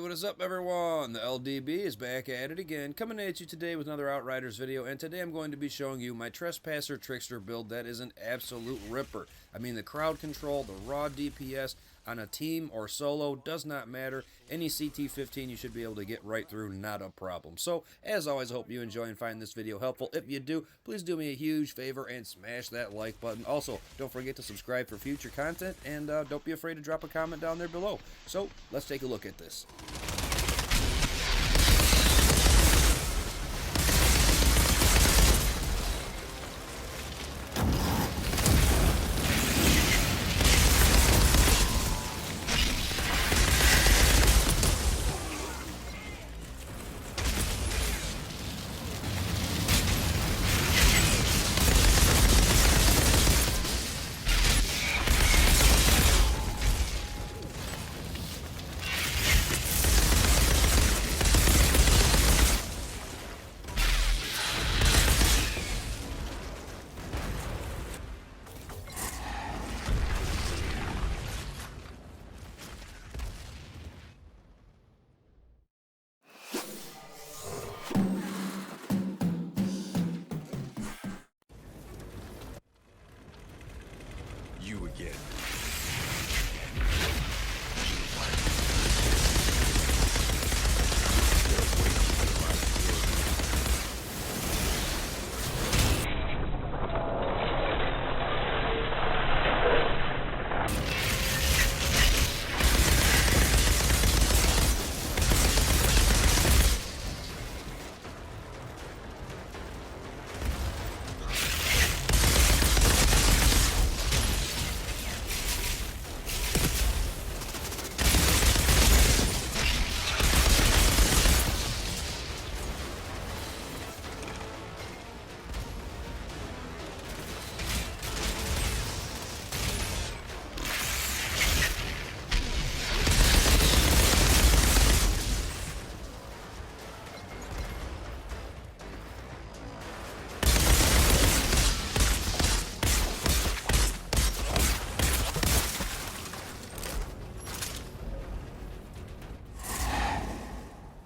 What is up, everyone? The LDB is back at it again, coming at you today with another Outriders video, and today I'm going to be showing you my TRESPASSER Trickster build that is an absolute ripper. I mean, the crowd control, the raw DPS on a team or solo does not matter. Any CT-15 you should be able to get right through, not a problem. So, as always, I hope you enjoy and find this video helpful. If you do, please do me a huge favor and smash that like button. Also, don't forget to subscribe for future content, and don't be afraid to drop a comment down there below. So, let's take a look at this. You again.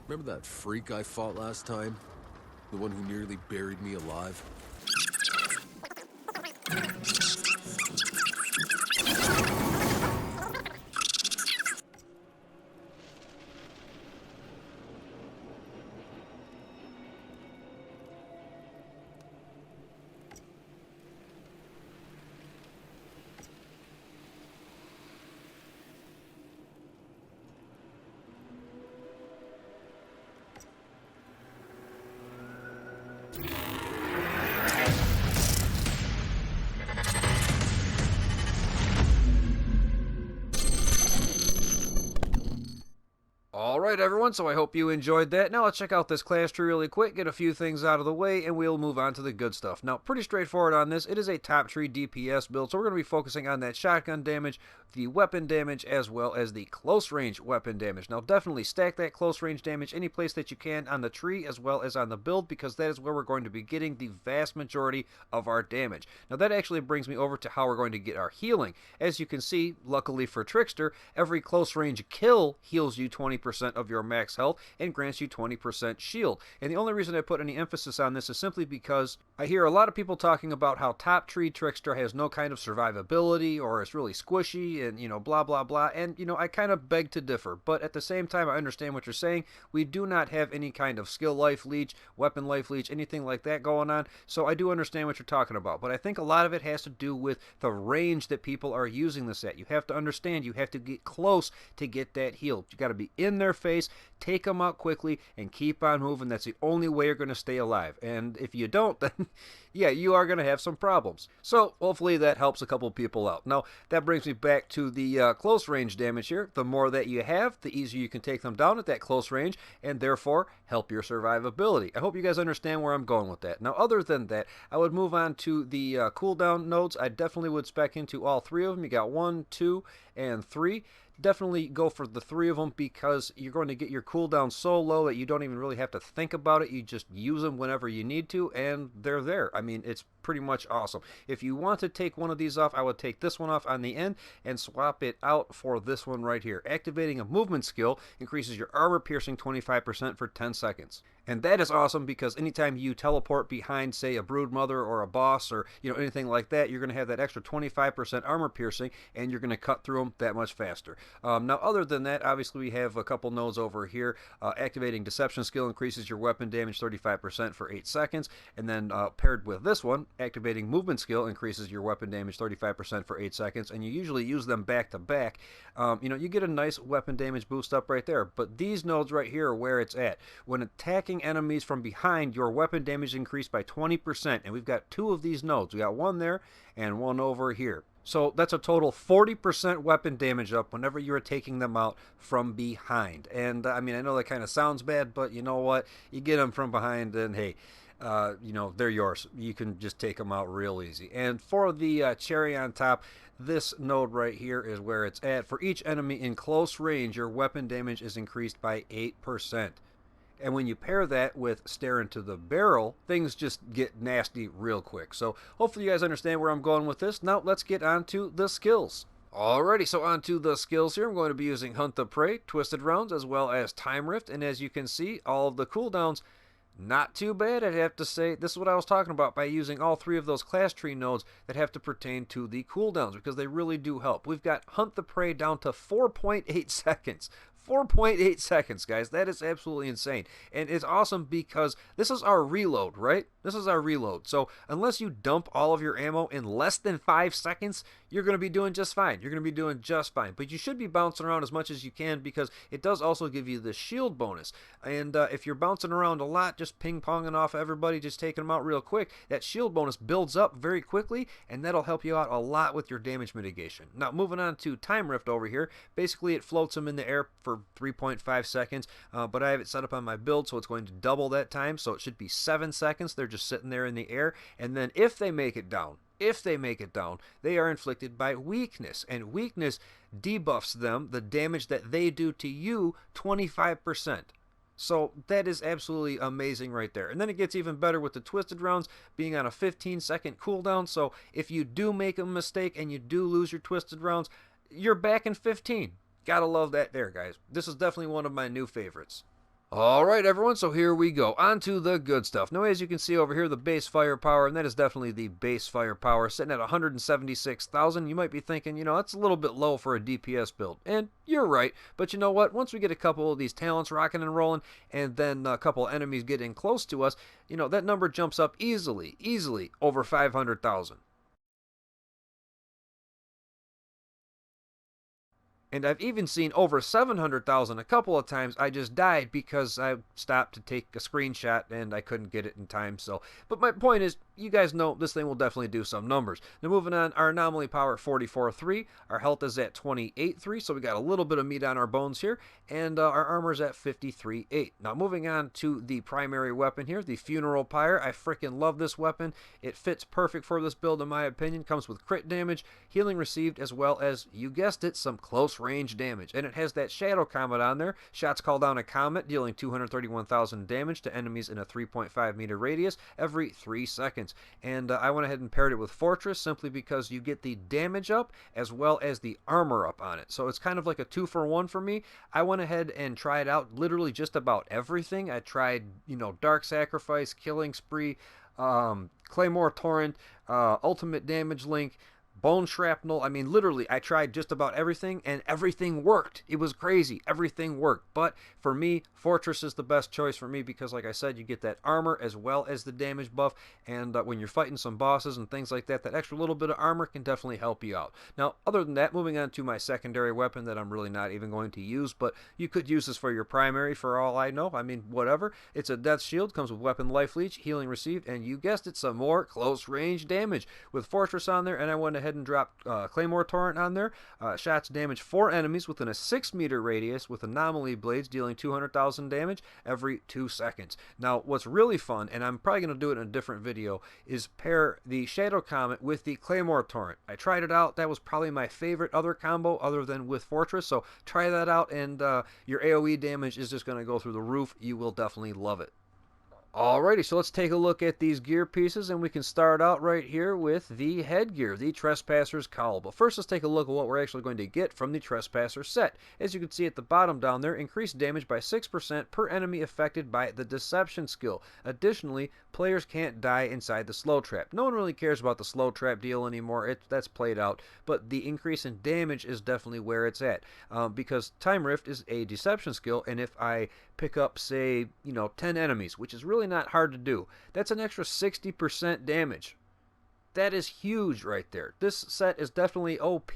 Remember that freak I fought last time? The one who nearly buried me alive? Alright everyone, so I hope you enjoyed that. Now let's check out this class tree really quick, get a few things out of the way, and we'll move on to the good stuff. Now, pretty straightforward on this. It is a top tree DPS build, so we're going to be focusing on that shotgun damage, the weapon damage, as well as the close range weapon damage. Now definitely stack that close range damage any place that you can on the tree as well as on the build, because that is where we're going to be getting the vast majority of our damage. Now that actually brings me over to how we're going to get our healing. As you can see, luckily for Trickster, every close range kill heals you 20% of your max health and grants you 20% shield. And the only reason I put any emphasis on this is simply because I hear a lot of people talking about how top tree Trickster has no kind of survivability or is really squishy and, you know, blah blah blah, and, you know, I kind of beg to differ, but at the same time I understand what you're saying. We do not have any kind of skill life leech, weapon life leech, anything like that going on, so I do understand what you're talking about, but I think a lot of it has to do with the range that people are using this at. You have to understand, you have to get close to get that heal. You got to be in their face, take them out quickly, and keep on moving. That's the only way you're going to stay alive, and if you don't, then yeah, you are going to have some problems. So hopefully that helps a couple people out. Now that brings me back to the close range damage here. The more that you have, the easier you can take them down at that close range, and therefore help your survivability. I hope you guys understand where I'm going with that. Now other than that, I would move on to the cooldown nodes. I definitely would spec into all three of them. You got 1, 2, and 3. Definitely go for the 3 of them because you're going to get your cooldown so low that you don't even really have to think about it. You just use them whenever you need to, and they're there. I mean, it's pretty much awesome. If you want to take one of these off, I would take this one off on the end and swap it out for this one right here. Activating a movement skill increases your armor piercing 25% for 10 seconds. And that is awesome because anytime you teleport behind, say, a broodmother or a boss or anything like that, you're going to have that extra 25% armor piercing, and you're going to cut through them that much faster. Now, other than that, obviously we have a couple nodes over here. Activating deception skill increases your weapon damage 35% for 8 seconds, and then paired with this one, activating movement skill increases your weapon damage 35% for 8 seconds, and you usually use them back to back. You get a nice weapon damage boost up right there. But these nodes right here are where it's at. When attacking enemies from behind, your weapon damage increased by 20%, and we've got 2 of these nodes. We got one there and one over here. So that's a total 40% weapon damage up whenever you're taking them out from behind. And I mean, I know that kind of sounds bad, but you know what? You get them from behind, and hey, they're yours. You can just take them out real easy. And for the cherry on top, this node right here is where it's at. For each enemy in close range, your weapon damage is increased by 8%. And when you pair that with stare into the barrel, things just get nasty real quick. So hopefully you guys understand where I'm going with this. Now let's get on to the skills. Alrighty, so on to the skills here. I'm going to be using Hunt the Prey, Twisted Rounds, as well as Time Rift. And as you can see, all of the cooldowns, not too bad, I'd have to say. This is what I was talking about by using all 3 of those class tree nodes that have to pertain to the cooldowns, because they really do help. We've got Hunt the Prey down to 4.8 seconds. 4.8 seconds, guys. That is absolutely insane. And it's awesome because this is our reload, right? This is our reload. So unless you dump all of your ammo in less than 5 seconds, you're going to be doing just fine. You're going to be doing just fine. But you should be bouncing around as much as you can because it does also give you the shield bonus. And if you're bouncing around a lot, just ping-ponging off everybody, just taking them out real quick, that shield bonus builds up very quickly, and that'll help you out a lot with your damage mitigation. Now, moving on to Time Rift over here. Basically, it floats them in the air for 3.5 seconds, but I have it set up on my build, so it's going to double that time, so it should be 7 seconds. They're just sitting there in the air, and then if they make it down, they are inflicted by weakness, and weakness debuffs them, the damage that they do to you, 25%. So that is absolutely amazing right there. And then it gets even better with the Twisted Rounds being on a 15-second cooldown, so if you do make a mistake and you do lose your Twisted Rounds, you're back in 15. Gotta love that there, guys. This is definitely one of my new favorites. Alright, everyone, so here we go. On to the good stuff. Now, as you can see over here, the base firepower, and that is definitely the base firepower, sitting at 176,000. You might be thinking, that's a little bit low for a DPS build. And you're right, but you know what? Once we get a couple of these talents rocking and rolling, and then a couple of enemies getting close to us, that number jumps up easily over 500,000. And I've even seen over 700,000 a couple of times. I just died because I stopped to take a screenshot and I couldn't get it in time. But my point is, you guys know this thing will definitely do some numbers. Now moving on, our anomaly power 44.3, our health is at 28.3, so we got a little bit of meat on our bones here, and our armor is at 53.8. Now moving on to the primary weapon here, the Funeral Pyre. I freaking love this weapon. It fits perfect for this build in my opinion. Comes with crit damage, healing received, as well as, you guessed it, some close range damage. And it has that Shadow Comet on there. Shots call down a comet, dealing 231,000 damage to enemies in a 3.5 meter radius every 3 seconds. And I went ahead and paired it with Fortress simply because you get the damage up as well as the armor up on it. So it's kind of like a 2-for-1 for me. I went ahead and tried out literally just about everything. I tried, Dark Sacrifice, Killing Spree, Claymore Torrent, Ultimate Damage Link, Bone Shrapnel. I mean, literally, I tried just about everything, and everything worked. It was crazy. Everything worked. But for me, Fortress is the best choice for me because, like I said, you get that armor as well as the damage buff, and when you're fighting some bosses and things like that, that extra little bit of armor can definitely help you out. Now, other than that, moving on to my secondary weapon that I'm really not even going to use, but you could use this for your primary for all I know. I mean, whatever. It's a Death Shield, comes with Weapon Life Leech, healing received, and you guessed it, some more close range damage with Fortress on there, and I went ahead ahead and drop Claymore Torrent on there. Shots damage 4 enemies within a 6-meter radius with anomaly blades, dealing 200,000 damage every 2 seconds. Now, what's really fun, and I'm probably going to do it in a different video, is pair the Shadow Comet with the Claymore Torrent. I tried it out. That was probably my favorite other combo other than with Fortress, so try that out, and your AoE damage is just going to go through the roof. You will definitely love it. Alrighty, so let's take a look at these gear pieces, and we can start out right here with the headgear, the Trespasser's Cowl. But first, let's take a look at what we're actually going to get from the Trespasser set. As you can see at the bottom down there, increased damage by 6% per enemy affected by the Deception skill. Additionally, players can't die inside the slow trap. No one really cares about the slow trap deal anymore. That's played out, but the increase in damage is definitely where it's at, because Time Rift is a Deception skill, and if I pick up, say, 10 enemies, which is really not hard to do, that's an extra 60% damage. That is huge right there. This set is definitely OP.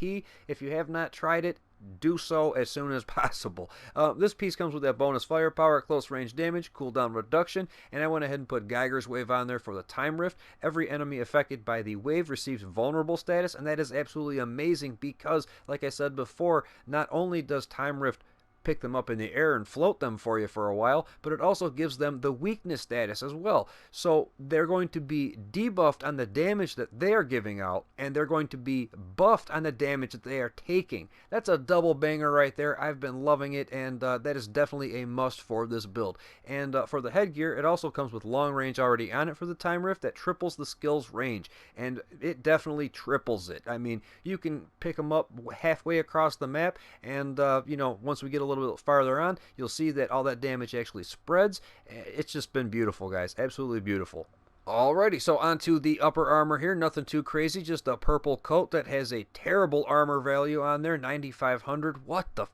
If you have not tried it, do so as soon as possible. This piece comes with that bonus firepower, close range damage, cooldown reduction, and I went ahead and put Geiger's Wave on there for the Time Rift. Every enemy affected by the wave receives vulnerable status, and that is absolutely amazing because, like I said before, not only does Time Rift pick them up in the air and float them for you for a while, but it also gives them the weakness status as well. So they're going to be debuffed on the damage that they are giving out, and they're going to be buffed on the damage that they are taking. That's a double banger right there. I've been loving it, and that is definitely a must for this build. And for the headgear, it also comes with long range already on it for the Time Rift that triples the skill's range, and it definitely triples it. I mean, you can pick them up halfway across the map, and once we get a little bit farther on, you'll see that all that damage actually spreads. It's just been beautiful, guys. Absolutely beautiful. Alrighty, so onto the upper armor here. Nothing too crazy, just a purple coat that has a terrible armor value on there, 9,500. What the...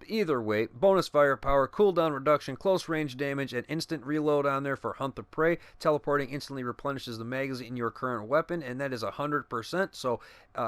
Either way, bonus firepower, cooldown reduction, close range damage, and instant reload on there for Hunt the Prey. Teleporting instantly replenishes the magazine in your current weapon, and that is 100%. So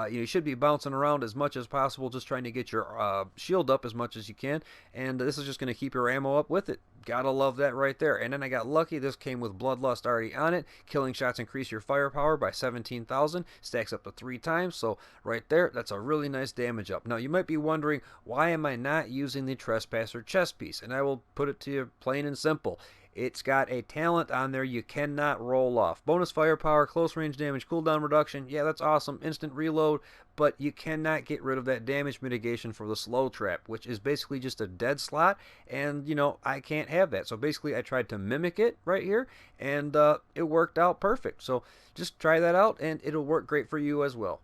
you should be bouncing around as much as possible, just trying to get your shield up as much as you can. And this is just going to keep your ammo up with it. Gotta love that right there. And then I got lucky. This came with Bloodlust already on it. Killing shots increase your firepower by 17,000. Stacks up to 3 times. So right there, that's a really nice damage up. Now you might be wondering, why am I not using the Trespasser chest piece? And I will put it to you plain and simple. It's got a talent on there you cannot roll off. Bonus firepower, close range damage, cooldown reduction. Yeah, that's awesome. Instant reload. But you cannot get rid of that damage mitigation for the slow trap, which is basically just a dead slot. And, I can't have that. So basically, I tried to mimic it right here, and it worked out perfect. So just try that out, and it'll work great for you as well.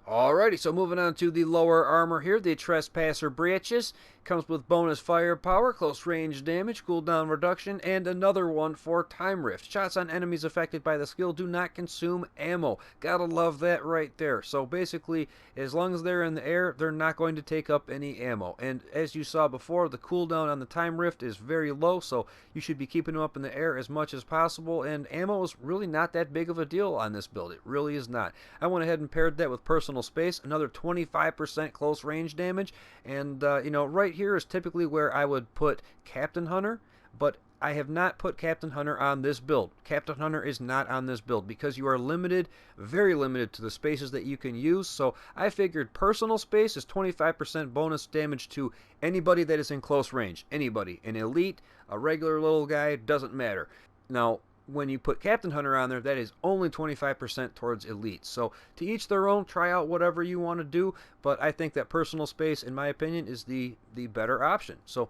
Alrighty, so moving on to the lower armor here, the Trespasser Breeches. Comes with bonus firepower, close range damage, cooldown reduction, and another one for Time Rift. Shots on enemies affected by the skill do not consume ammo. Gotta love that right there. So basically, as long as they're in the air, they're not going to take up any ammo. And as you saw before, the cooldown on the Time Rift is very low, so you should be keeping them up in the air as much as possible. And ammo is really not that big of a deal on this build. It really is not. I went ahead and paired that with Personal Space, another 25% close range damage. And, right here is typically where I would put Captain Hunter, but I have not put Captain Hunter on this build. Captain Hunter is not on this build because you are limited, very limited to the spaces that you can use. So I figured Personal Space is 25% bonus damage to anybody that is in close range. Anybody. An elite, a regular little guy, doesn't matter. Now, when you put Captain Hunter on there, that is only 25% towards elites. So to each their own, try out whatever you want to do, but I think that Personal Space, in my opinion, is the better option. So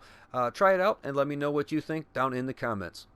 try it out and let me know what you think down in the comments.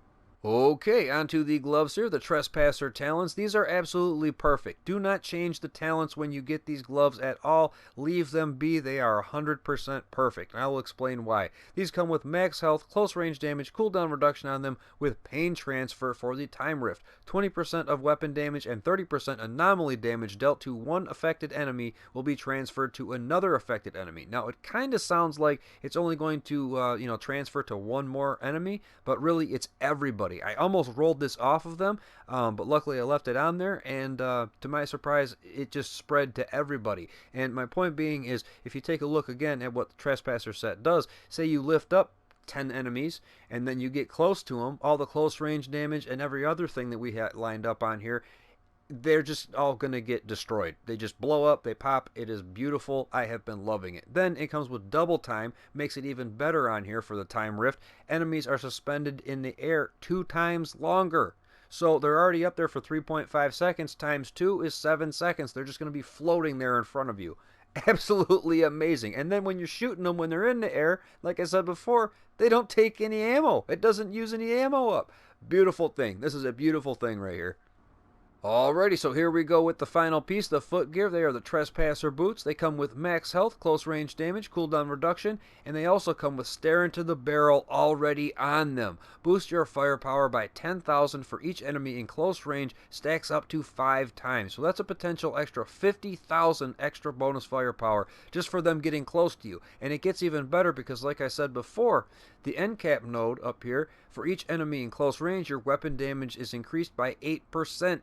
Okay, onto the gloves here, the Trespasser Talons. These are absolutely perfect. Do not change the talents when you get these gloves at all. Leave them be. They are 100% perfect, and I will explain why. These come with max health, close range damage, cooldown reduction on them with pain transfer for the Time Rift. 20% of weapon damage and 30% anomaly damage dealt to one affected enemy will be transferred to another affected enemy. Now, it kind of sounds like it's only going to, transfer to one more enemy, but really it's everybody. I almost rolled this off of them, but luckily I left it on there, and to my surprise, it just spread to everybody. And my point being is, if you take a look again at what the Trespasser set does, say you lift up 10 enemies, and then you get close to them, all the close range damage and every other thing that we had lined up on here, they're just all going to get destroyed. They just blow up, they pop. It is beautiful. I have been loving it. Then it comes with double time, makes it even better on here for the time rift. Enemies are suspended in the air 2 times longer. So they're already up there for 3.5 seconds. Times 2 is 7 seconds. They're just going to be floating there in front of you. Absolutely amazing. And then when you're shooting them when they're in the air, like I said before, they don't take any ammo. It doesn't use any ammo up. Beautiful thing. This is a beautiful thing right here. Alrighty, so here we go with the final piece, the foot gear. They are the Trespasser boots. They come with max health, close range damage, cooldown reduction, and they also come with stare into the barrel already on them. Boost your firepower by 10,000 for each enemy in close range, stacks up to 5 times. So that's a potential extra 50,000 extra bonus firepower just for them getting close to you. And it gets even better because, like I said before, the end cap node up here, for each enemy in close range, your weapon damage is increased by 8%.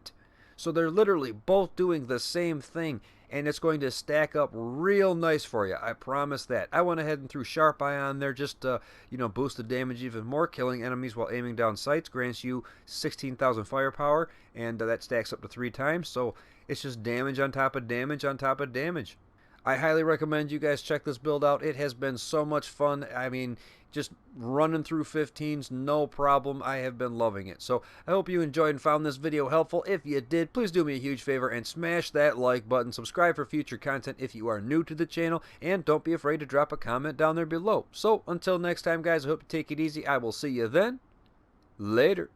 So they're literally both doing the same thing, and it's going to stack up real nice for you. I promise that. I went ahead and threw Sharp Eye on there just to, boost the damage even more. Killing enemies while aiming down sights grants you 16,000 firepower, and that stacks up to 3 times. So it's just damage on top of damage on top of damage. I highly recommend you guys check this build out. It has been so much fun. I mean, just running through 15s, no problem. I have been loving it. So I hope you enjoyed and found this video helpful. If you did, please do me a huge favor and smash that like button. Subscribe for future content if you are new to the channel. And don't be afraid to drop a comment down there below. So until next time, guys, I hope you take it easy. I will see you then. Later.